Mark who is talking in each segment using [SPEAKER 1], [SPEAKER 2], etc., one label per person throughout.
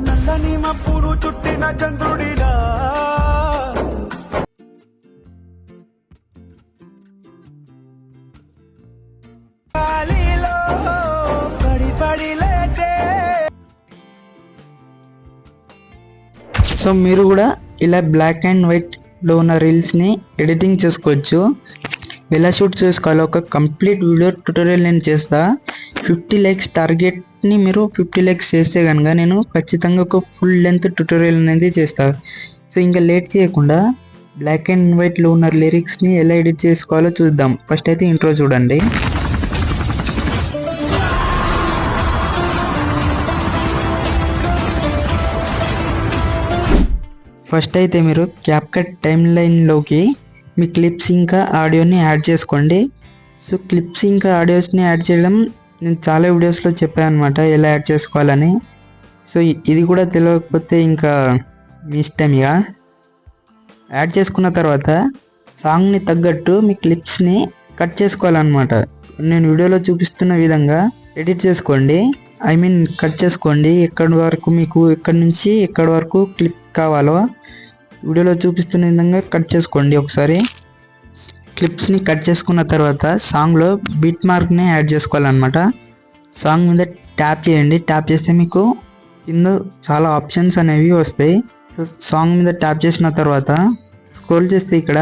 [SPEAKER 1] నల్లని మబ్బులు చుట్టిన చంద్రుడిలా గాలిలో పడి పడి లేచే.
[SPEAKER 2] సో మీరు కూడా ఇలా బ్లాక్ అండ్ వైట్లో ఉన్న రీల్స్ని ఎడిటింగ్ చేసుకోవచ్చు. ఎలా షూట్ చేసుకోవాలో ఒక కంప్లీట్ వీడియో ట్యూటోరియల్ నేను చేస్తా. 50 లైక్స్ టార్గెట్ని మీరు 50 లైక్స్ చేస్తే కనుక నేను ఖచ్చితంగా ఒక ఫుల్ లెంత్ ట్యూటోరియల్ అనేది చేస్తా. సో ఇంకా లేట్ చేయకుండా బ్లాక్ అండ్ వైట్లో ఉన్న లిరిక్స్ని ఎలా ఎడిట్ చేసుకోవాలో చూద్దాం. ఫస్ట్ అయితే ఇంట్రో చూడండి. ఫస్ట్ అయితే మీరు క్యాప్కట్ టైమ్ లైన్లోకి మీ క్లిప్స్ ఇంకా ఆడియోని యాడ్ చేసుకోండి. సో క్లిప్స్ ఇంకా ఆడియోస్ని యాడ్ చేయడం నేను చాలా వీడియోస్లో చెప్పాను అనమాట, ఎలా యాడ్ చేసుకోవాలని. సో ఇది కూడా తెలియకపోతే ఇంకా మీ ఇష్టం. ఇక యాడ్ చేసుకున్న తర్వాత సాంగ్ని తగ్గట్టు మీ క్లిప్స్ని కట్ చేసుకోవాలన్నమాట. నేను వీడియోలో చూపిస్తున్న విధంగా ఎడిట్ చేసుకోండి, కట్ చేసుకోండి. ఎక్కడి వరకు మీకు ఎక్కడి నుంచి ఎక్కడి వరకు క్లిప్ కావాలో వీడియోలో చూపిస్తున్న విధంగా కట్ చేసుకోండి. ఒకసారి క్లిప్స్ని కట్ చేసుకున్న తర్వాత సాంగ్లో బీట్ మార్క్ని యాడ్ చేసుకోవాలన్నమాట. సాంగ్ మీద ట్యాప్ చేయండి. ట్యాప్ చేస్తే మీకు కింద చాలా ఆప్షన్స్ అనేవి వస్తాయి. సో సాంగ్ మీద ట్యాప్ చేసిన తర్వాత స్క్రోల్ చేస్తే ఇక్కడ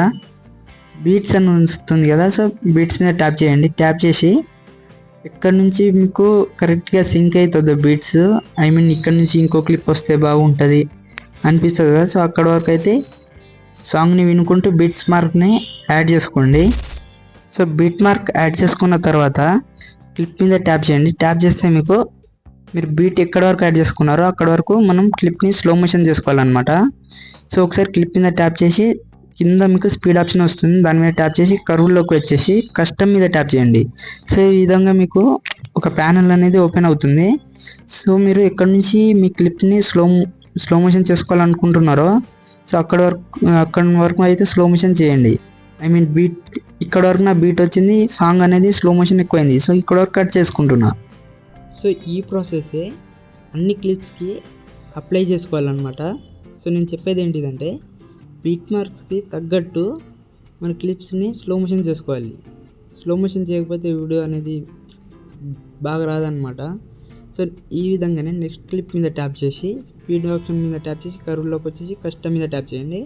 [SPEAKER 2] బీట్స్ అని వస్తుంది కదా, సో బీట్స్ మీద ట్యాప్ చేయండి. ట్యాప్ చేసి ఎక్కడి నుంచి మీకు కరెక్ట్గా సింక్ అవుతుందో బీట్స్, ఇక్కడ నుంచి ఇంకో క్లిప్ వస్తే బాగుంటుంది అనిపిస్తుంది కదా, సో అక్కడ వరకు అయితే సాంగ్ని వినుకుంటూ బీట్స్ మార్క్ని యాడ్ చేసుకోండి. సో బీట్ మార్క్ యాడ్ చేసుకున్న తర్వాత క్లిప్ మీద ట్యాప్ చేయండి. ట్యాప్ చేస్తే మీరు బీట్ ఎక్కడి వరకు యాడ్ చేసుకున్నారో అక్కడ వరకు మనం క్లిప్ని స్లో మోషన్ చేసుకోవాలన్నమాట. సో ఒకసారి క్లిప్ మీద ట్యాప్ చేసి కింద మీకు స్పీడ్ ఆప్షన్ వస్తుంది, దాని మీద ట్యాప్ చేసి కర్వ్లోకి వచ్చేసి కస్టమ్ మీద ట్యాప్ చేయండి. సో ఈ విధంగా మీకు ఒక ప్యానెల్ అనేది ఓపెన్ అవుతుంది. సో మీరు ఎక్కడి నుంచి మీ క్లిప్ని స్లో మోషన్ చేసుకోవాలనుకుంటున్నారో సో అక్కడి వరకు అయితే స్లో మోషన్ చేయండి. బీట్ ఇక్కడ వరకు నా బీట్ వచ్చింది, సాంగ్ అనేది స్లో మోషన్ ఎక్కువైంది, సో ఇక్కడ వరకు కట్ చేసుకుంటున్నా. సో ఈ ప్రాసెస్సే అన్ని క్లిప్స్కి అప్లై చేసుకోవాలన్నమాట. సో నేను చెప్పేది ఏంటిదంటే బీట్ మార్క్స్కి తగ్గట్టు మన క్లిప్స్ని స్లో మోషన్ చేసుకోవాలి. స్లో మోషన్ చేయకపోతే వీడియో అనేది బాగా రాదనమాట. సో ఈ విధంగానే నెక్స్ట్ క్లిప్ మీద ట్యాప్ చేసి స్పీడ్ ఆప్షన్ మీద ట్యాప్ చేసి కర్వ్లోకి వచ్చేసి కస్టమ్ మీద ట్యాప్ చేయండి.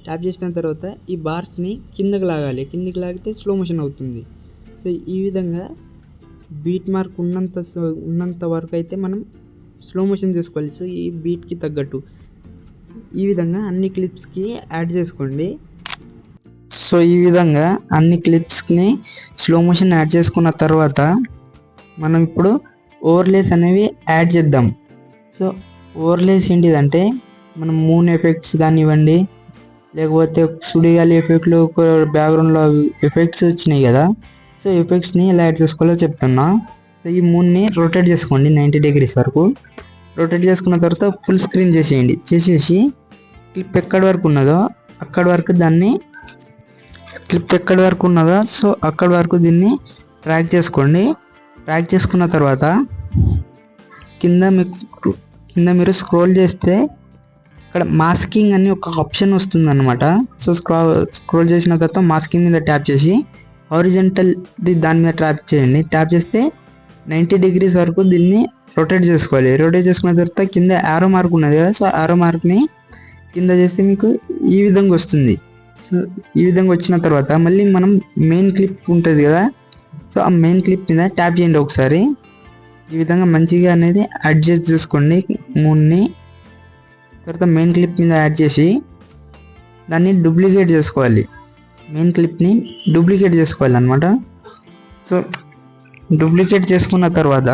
[SPEAKER 2] ట్యాప్ చేసిన తర్వాత ఈ బార్స్ని కిందకి లాగాలి, కిందకి లాగితే స్లో మోషన్ అవుతుంది. సో ఈ విధంగా బీట్ మార్క్ ఉన్నంత వరకు అయితే మనం స్లో మోషన్ చేసుకోవాలి. సో ఈ బీట్కి తగ్గట్టు ఈ విధంగా అన్ని క్లిప్స్కి యాడ్ చేసుకోండి. సో ఈ విధంగా అన్ని క్లిప్స్ని స్లో మోషన్ యాడ్ చేసుకున్న తర్వాత మనం ఇప్పుడు ఓవర్లేస్ అనేవి యాడ్ చేద్దాం. సో ఓవర్లేస్ ఏంటిదంటే మనం మూన్ ఎఫెక్ట్స్ కానివ్వండి, లేకపోతే సుడిగాలి ఎఫెక్ట్లు, బ్యాక్గ్రౌండ్లో ఎఫెక్ట్స్ వచ్చినాయి కదా, సో ఎఫెక్ట్స్ని ఎలా యాడ్ చేసుకోవాలో చెప్తున్నా. సో ఈ మూన్ని రొటేట్ చేసుకోండి 90 డిగ్రీస్ వరకు. రొటేట్ చేసుకున్న తర్వాత ఫుల్ స్క్రీన్ చేసేయండి. చేసేసి క్లిప్ ఎక్కడి వరకు ఉన్నదో సో అక్కడి వరకు దీన్ని ట్రాక్ చేసుకోండి. ట్రాక్ చేసుకున్న తర్వాత కింద మీరు స్క్రోల్ చేస్తే ఇక్కడ మాస్కింగ్ అని ఒక ఆప్షన్ వస్తుంది అనమాట. సో స్క్రోల్ చేసిన తర్వాత మాస్కింగ్ మీద ట్యాప్ చేసి హారిజంటల్ దాని మీద ట్యాప్ చేయండి. ట్యాప్ చేస్తే 90 డిగ్రీస్ వరకు దీన్ని రొటేట్ చేసుకోవాలి. రొటేట్ చేసుకున్న తర్వాత కింద యారో మార్క్ ఉన్నది కదా, సో యారో మార్క్ని కింద చేస్తే మీకు ఈ విధంగా వస్తుంది. సో ఈ విధంగా వచ్చిన తర్వాత మళ్ళీ మనం మెయిన్ క్లిప్ ఉంటుంది కదా, సో ఆ మెయిన్ క్లిప్ మీద ట్యాప్ చేయండి ఒకసారి. ఈ విధంగా మంచిగా అనేది అడ్జస్ట్ చేసుకోండి మూడ్ని. తర్వాత మెయిన్ క్లిప్ మీద యాడ్ చేసి దాన్ని డూప్లికేట్ చేసుకోవాలి. మెయిన్ క్లిప్ని డూప్లికేట్ చేసుకోవాలి అనమాట. సో డూప్లికేట్ చేసుకున్న తర్వాత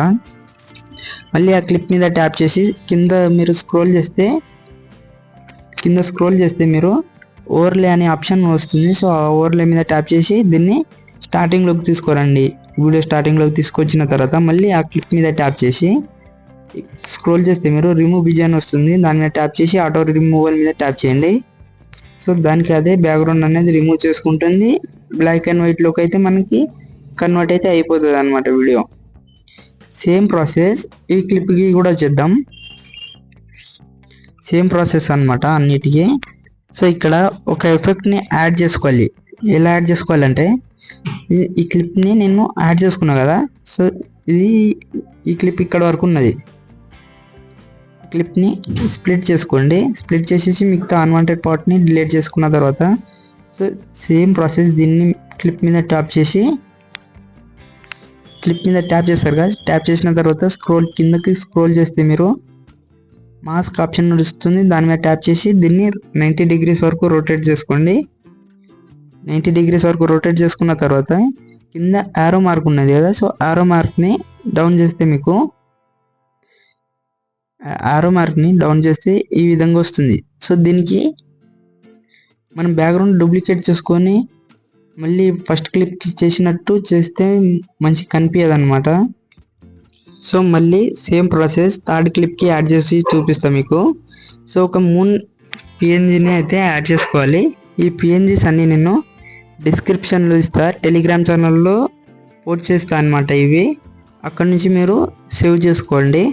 [SPEAKER 2] మళ్ళీ ఆ క్లిప్ మీద ట్యాప్ చేసి కింద స్క్రోల్ చేస్తే మీరు ఓవర్లే అనే ఆప్షన్ వస్తుంది. సో ఆ ఓవర్లే మీద ట్యాప్ చేసి దీన్ని స్టార్టింగ్లోకి తీసుకురండి. వీడియో స్టార్టింగ్లోకి తీసుకొచ్చిన తర్వాత మళ్ళీ ఆ క్లిప్ మీద ట్యాప్ చేసి స్క్రోల్ చేస్తే మీరు రిమూవ్ బిజీ వస్తుంది, దాని మీద ట్యాప్ చేసి ఆటో రిమూవల్ మీద ట్యాప్ చేయండి. సో దానికి అదే బ్యాక్గ్రౌండ్ అనేది రిమూవ్ చేసుకుంటుంది. బ్లాక్ అండ్ వైట్లోకి అయితే మనకి కన్వర్ట్ అయితే అయిపోతుంది అనమాట వీడియో. సేమ్ ప్రాసెస్ ఈ క్లిప్కి కూడా చేద్దాం. సేమ్ ప్రాసెస్ అన్నమాట అన్నిటికీ. సో ఇక్కడ ఒక ఎఫెక్ట్ని యాడ్ చేసుకోవాలి. ఎలా యాడ్ చేసుకోవాలంటే ఈ క్లిప్ని నేను యాడ్ చేసుకున్నా కదా, సో ఈ క్లిప్ ఇక్కడ వరకు ఉన్నది. క్లిప్ని స్ప్లిట్ చేసుకోండి. స్ప్లిట్ చేసేసి మిగతా అన్వాంటెడ్ పార్ట్ని డిలీట్ చేసుకున్న తర్వాత సో సేమ్ ప్రాసెస్ దీన్ని క్లిప్ మీద ట్యాప్ చేస్తారు కదా. ట్యాప్ చేసిన తర్వాత కిందకి స్క్రోల్ చేస్తే మీరు మాస్క్ ఆప్షన్ నడుస్తుంది. దాని మీద ట్యాప్ చేసి దీన్ని 90 degrees వరకు రొటేట్ చేసుకోండి. 90 degrees వరకు రొటేట్ చేసుకున్న తర్వాత కింద యారో మార్క్ ఉన్నది కదా, సో యారో మార్క్ని డౌన్ చేస్తే ఈ విధంగా వస్తుంది. సో దీనికి మనం బ్యాక్గ్రౌండ్ డూప్లికేట్ చేసుకొని మళ్ళీ ఫస్ట్ క్లిప్ చేసినట్టు చేస్తే మంచి కనిపించదు అనమాట. సో మళ్ళీ సేమ్ ప్రాసెస్ థర్డ్ క్లిప్కి యాడ్ చేసి చూపిస్తాను మీకు. సో ఒక 3 PNGని అయితే యాడ్ చేసుకోవాలి. ఈ PNGs అన్నీ నేను డిస్క్రిప్షన్లో ఇస్తా, టెలిగ్రామ్ ఛానల్లో పోస్ట్ చేస్తా అనమాట. ఇవి అక్కడ నుంచి మీరు సేవ్ చేసుకోండి.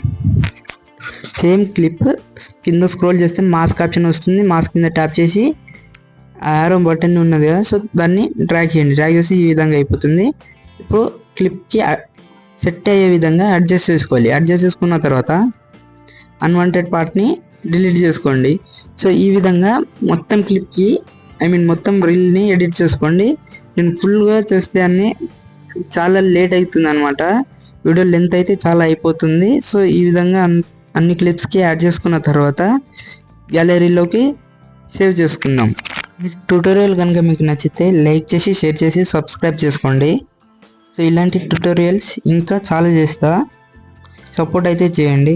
[SPEAKER 2] సేమ్ క్లిప్ కింద స్క్రోల్ చేస్తే మాస్క్ ఆప్షన్ వస్తుంది. మాస్క్ కింద ట్యాప్ చేసి యారో బటన్ ఉన్నది కదా, సో దాన్ని డ్రాగ్ చేయండి. డ్రాగ్ చేసి ఈ విధంగా అయిపోతుంది. ఇప్పుడు క్లిప్కి సెట్ అయ్యే విధంగా అడ్జస్ట్ చేసుకోవాలి. అడ్జస్ట్ చేసుకున్న తర్వాత అన్వాంటెడ్ పార్ట్ని డిలీట్ చేసుకోండి. సో ఈ విధంగా మొత్తం క్లిప్కి మొత్తం రీల్ని ఎడిట్ చేసుకోండి. నేను ఫుల్గా చేస్తే చాలా లేట్ అవుతుంది అనమాట. వీడియో లెంత్ అయితే చాలా అయిపోతుంది. సో ఈ విధంగా అన్ని క్లిప్స్కి యాడ్ చేసుకున్న తర్వాత గ్యాలరీలోకి సేవ్ చేసుకుందాం. ట్యూటోరియల్ కనుక మీకు నచ్చితే లైక్ చేసి, షేర్ చేసి, సబ్స్క్రైబ్ చేసుకోండి. సో ఇలాంటి ట్యూటోరియల్స్ ఇంకా చాలా చేస్తా, సపోర్ట్ అయితే చేయండి.